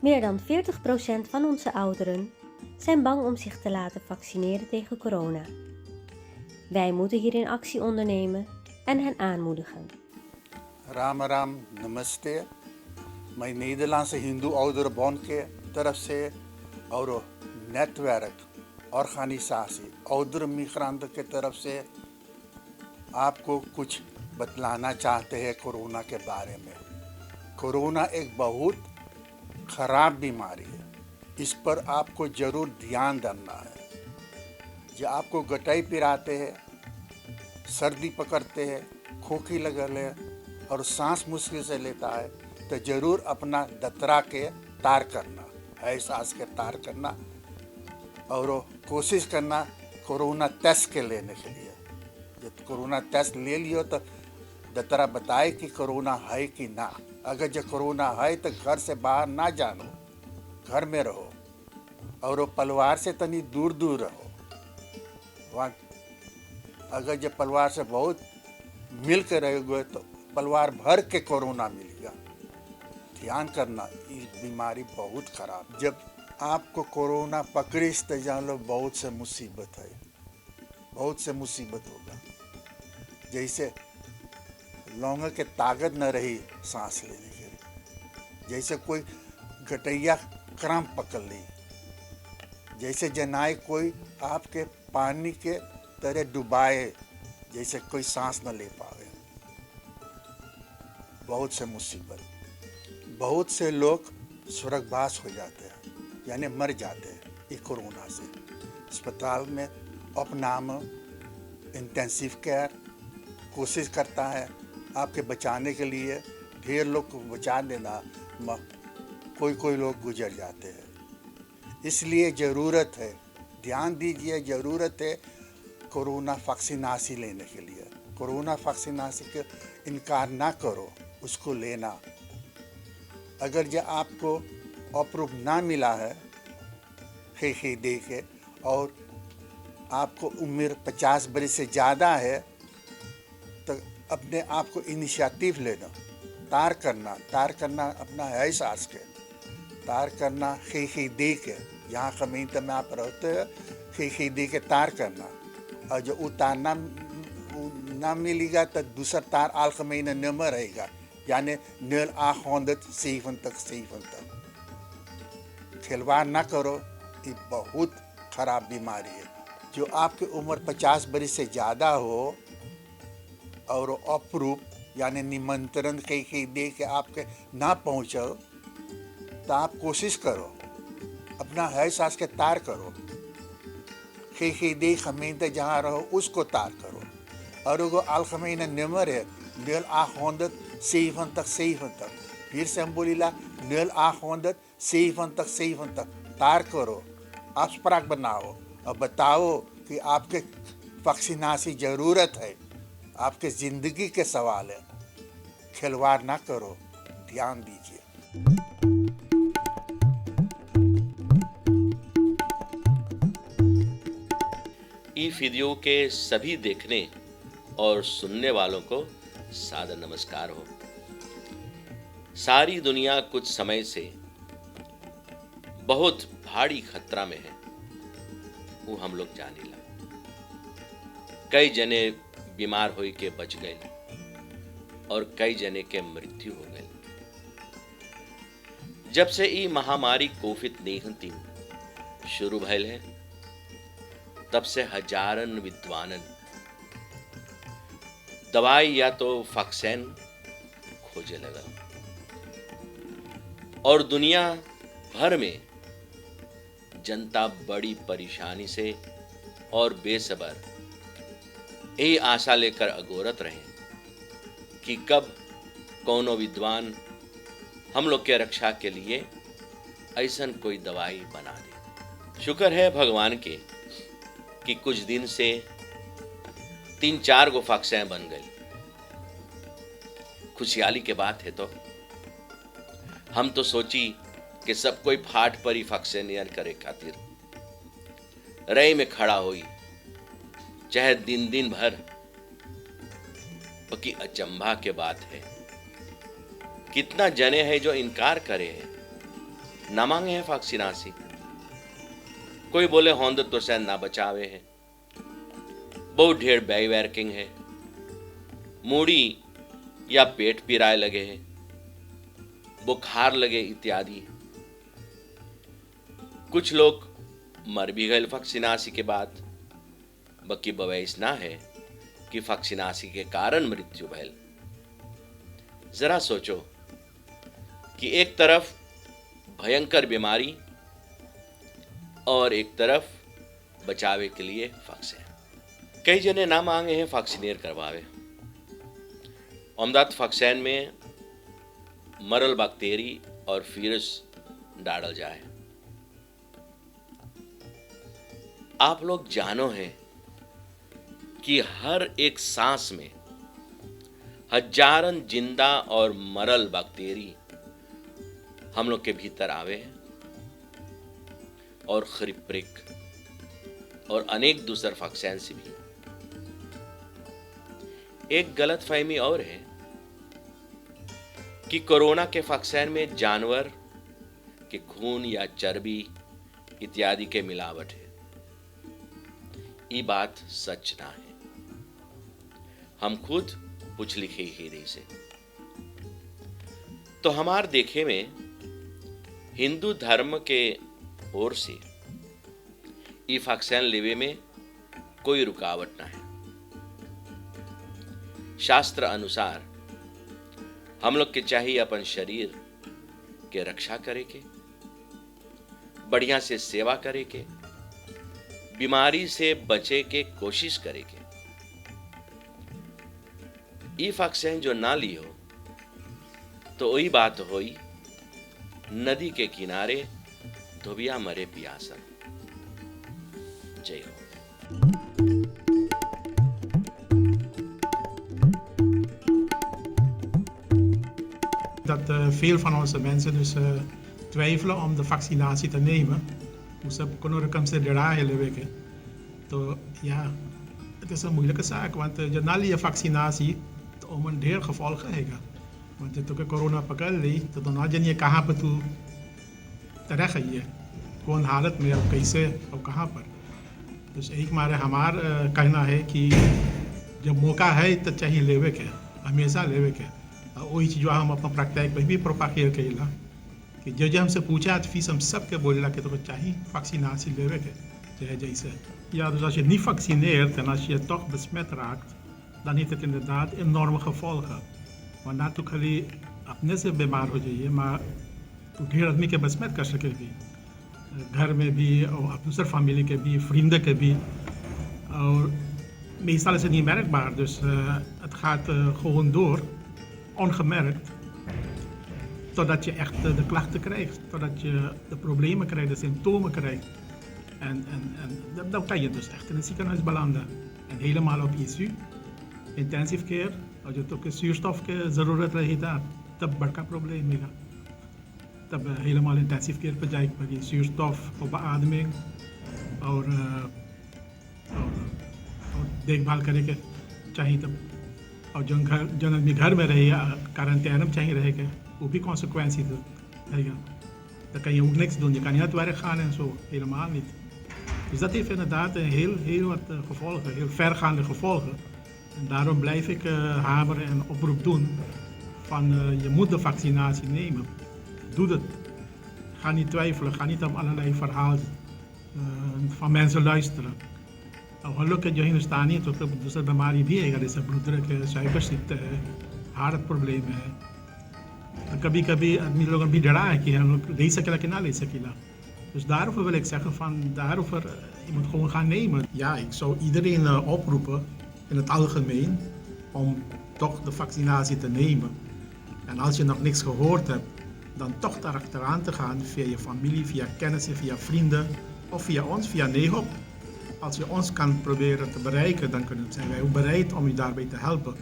Meer dan 40% van onze ouderen zijn bang om zich te laten vaccineren tegen corona. Wij moeten hierin actie ondernemen en hen aanmoedigen. Ram Ram नमस्ते। मैं Netherlands से Hindu ouderenbond के तरफ से और network organisation ouder migranten के तरफ से आपको कुछ बतलाना चाहते हैं कोरोना के बारे में। कोरोना एक बहुत ख़राब बीमारी है, इस पर आपको ज़रूर ध्यान देना है। जो आपको गटाई पिराते हैं, सर्दी पकड़ते हैं, खोखी लगल है और सांस मुश्किल से लेता है तो ज़रूर अपना दतरा के तार करना है, सांस के तार करना और कोशिश करना कोरोना टेस्ट के लेने के लिए। जब कोरोना टेस्ट ले लियो तो दतरा बताए कि कोरोना है कि ना। अगर जो कोरोना है तो घर से बाहर ना जानो, घर में रहो और परिवार से तनी दूर दूर रहो। वहाँ अगर जो परिवार से बहुत मिल के रहोगे तो परिवार भर के कोरोना मिलेगा। ध्यान करना, ये बीमारी बहुत खराब। जब आपको कोरोना पकड़ी तो जान लो बहुत से मुसीबत है, बहुत से मुसीबत होगा। जैसे लोगों के ताकत न रही सांस लेने के लिए, जैसे कोई गटैया क्रम पकड़ ली, जैसे जनाए कोई आपके पानी के तरह डुबाए, जैसे कोई सांस न ले पावे। बहुत से मुसीबत, बहुत से लोग स्वर्गवास हो जाते हैं, यानी मर जाते हैं ये कोरोना से। अस्पताल में अपनाम इंटेंसिव केयर कोशिश करता है आपके बचाने के लिए, ढेर लोग को बचा देना, कोई लोग गुजर जाते हैं। इसलिए ज़रूरत है, ध्यान दीजिए, ज़रूरत है कोरोना वैक्सीनासी लेने के लिए। कोरोना वैक्सीनासी के इनकार ना करो, उसको लेना। अगर जो आपको अप्रूव ना मिला है ही दे के और आपको उम्र 50 बरस से ज़्यादा है तो अपने आप को इनिशिएटिव लेना, तार करना अपना है सांस के तार करना, ही दे के यहाँ कमीन में आप रहते हैं ही दे के तार करना। और जो उतारना ना मिलेगा तो दूसरा तार आलकमीन नंबर रहेगा, यानी 0800 खिलवाड़ ना करो, ये बहुत ख़राब बीमारी है। जो आपकी उम्र 50 बरस से ज़्यादा हो और अप्रूव यानी निमंत्रण कहीं दे के आपके ना पहुँचो तो आप कोशिश करो अपना है सांस के तार करो, कहीं दे खमीन तो जहाँ रहो उसको तार करो। और वो आलखमीन नंबर है 0800 फिर से हम बोलीला 0800 तार करो, आस्पराग बनाओ और बताओ कि आपके वैक्सीनासी ज़रूरत है, आपके ज़िंदगी के सवाल है। खिलवाड़ ना करो, ध्यान दीजिए। ई वीडियो के सभी देखने और सुनने वालों को सादर नमस्कार हो। सारी दुनिया कुछ समय से बहुत भारी खतरा में है, वो हम लोग जानीला। कई जने बीमार होई के बच गए और कई जने के मृत्यु हो गए। जब से ई महामारी कोविड-19 शुरू भइल है तब से हजारन विद्वानन दवाई या तो वैक्सीन खोजे लगा और दुनिया भर में जनता बड़ी परेशानी से और बेसब्र यही आशा लेकर अगोरत रहे कि कब कौनो विद्वान हम लोग के रक्षा के लिए ऐसन कोई दवाई बना दे। शुक्र है भगवान के कि कुछ दिन से 3-4 गो वैक्सीन बन गई। खुशहाली के बात है। तो हम तो सोची कि सब कोई फाट पर ही वैक्सीन करे खातिर रई में खड़ा हुई, चाहे दिन भर। बाकी अचंभा के बात है कितना जने हैं जो इनकार करे हैं, ना मांगे हैं वैक्सीनासी। कोई बोले 100% ना बचावे है, बहुत ढेर बैवर्किंग है, मूड़ी या पेट पीराए लगे है, बुखार लगे इत्यादि। कुछ लोग मर भी गए वैक्सीनासी के बाद, बल्कि बवैस ना है कि वैक्सीनासी के कारण मृत्यु भयल। जरा सोचो कि एक तरफ भयंकर बीमारी और एक तरफ बचावे के लिए वैक्सीन। कई जने ना मांगे हैं वैक्सीनेर करवावे। अमदात वैक्सीन में मरल बैक्टीरी और वायरस डाल जाए। आप लोग जानो हैं कि हर एक सांस में हजारन जिंदा और मरल बैक्टीरी हम लोग के भीतर आवे हैं, और खरिप्रिक और अनेक दूसर वैक्सीन से भी। एक गलत फहमी और है कि कोरोना के वैक्सीन में जानवर के खून या चर्बी इत्यादि के मिलावट है। ये बात सच ना है। हम खुद पूछ लिखे ही नहीं से। तो हमार देखे में हिंदू धर्म के ओर से ई वैक्सीन लेवे में कोई रुकावट ना है। शास्त्र अनुसार हम लोग के चाहिए अपन शरीर के रक्षा करे के, बढ़िया से सेवा करे के, बीमारी से बचे के कोशिश करे के। ई वैक्सीन जो ना ली हो तो वही बात होई नदी के किनारे धोबिया मरे पियासन। जय हो। Dat veel van onze mensen dus twijfelen om de vaccinatie te nemen. Dus ze kunnen considereren. तो ja, het is een moeilijke zaak, want je na je vaccinatie om een ढेर gevolgen है। want जब तो corona पकड़ ली तो ना जानिए कहाँ पर तू तरह है, कौन हालत में और कैसे और कहाँ पर। तो एक मारे हमार कहना है कि जब मौका है तो चाहिए लेवे के, हमेशा लेवे के। वही चीज़ हम अपना प्रैक्टिस पर भी प्रोपागेट करेला कि जो हमसे पूछा तो फीस हम सबके बोलेला कि तो चाहिए vaccinatie lewe ke, zei deze. Ja, dus als je niet vaccineert en als je toch besmet raakt, dan heeft het inderdaad enorme gevolgen. Want ना तो खाली अपने से बीमार हो जाइए, maar तो ढेर आदमी के besmet कर सके भी, घर में भी और दूसरे फैमिली के भी, vrienden के भी। और meestal is het niet merkbaar, dus het gaat gewoon door, ongemerkt, totdat je echt de klachten krijgt, totdat je de problemen krijgt, de symptomen krijgt. En dan kan je dus echt in het ziekenhuis belanden. En helemaal op ICU, intensive care, als je ook zuurstof की ज़रूरत रहेगा तब बड़का problem मिलेगा। तब helemaal intensive care पर जाए पड़ेगी, zuurstof और beademing और देखभाल करे के चाहिए तब। और जो आदमी घर में रहे या क्वारंटाइन में चाहिए रहेगा, वो भी consequenties रहेगा। Dan kan je ook niks doen, je kan niet uit werk gaan en zo, helemaal niet. Dus dat heeft inderdaad heel wat gevolgen, heel vergaande gevolgen. En daarom blijf ik hameren en oproep doen van je moet de vaccinatie nemen. Doe het. Ga niet twijfelen, ga niet op allerlei verhalen van mensen luisteren. Gelukkig जो हिंदुस्तान है तो दूसरा बीमारी भी है, जैसे blood है, sugar है, हार्ट प्रॉब्लम है। कभी कभी आदमी लोग भी डरा है कि हम लोग ले सकेला कि ना ले सकेला। Dus daarover wil ik zeggen van daarover je moet gewoon gaan nemen. Ja, ik zou iedereen oproepen in het algemeen om toch de vaccinatie te nemen. En als je nog niks gehoord hebt, dan toch daar achteraan te gaan via je familie, via kennissen, via vrienden of via ons, via NEHOP. Als je ons kan proberen te bereiken, dan zijn wij ook bereid om u daarbij te helpen.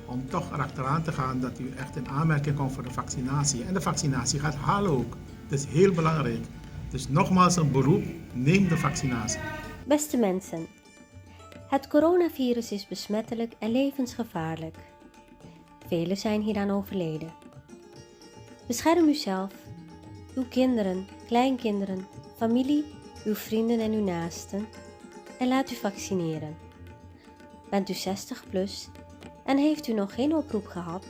Om toch erachteraan te gaan dat u echt in aanmerking komt voor de vaccinatie. En de vaccinatie gaat halen ook. Het is heel belangrijk. Dus nogmaals een beroep, neem de vaccinatie. Beste mensen, het coronavirus is besmettelijk en levensgevaarlijk. Velen zijn hieraan overleden. Bescherm uzelf uw kinderen, kleinkinderen, familie, uw vrienden en uw naasten en laat u vaccineren. Bent u 60 plus en heeft u nog geen oproep gehad?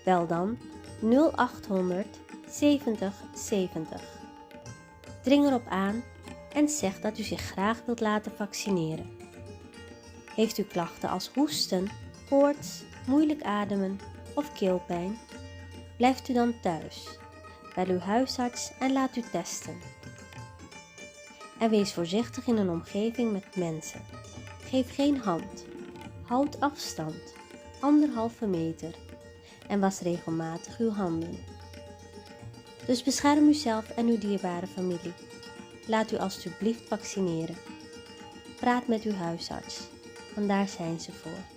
Bel dan 0800 70 70. Dring erop aan en zeg dat u zich graag wilt laten vaccineren. Heeft u klachten als hoesten, koorts, moeilijk ademen of keelpijn? Blijft u dan thuis. Bel uw huisarts en laat u testen. En wees voorzichtig in een omgeving met mensen. Geef geen hand. Houd afstand, 1,5 meter. En was regelmatig uw handen. Dus bescherm uzelf en uw dierbare familie. Laat u alstublieft vaccineren. Praat met uw huisarts, want daar zijn ze voor.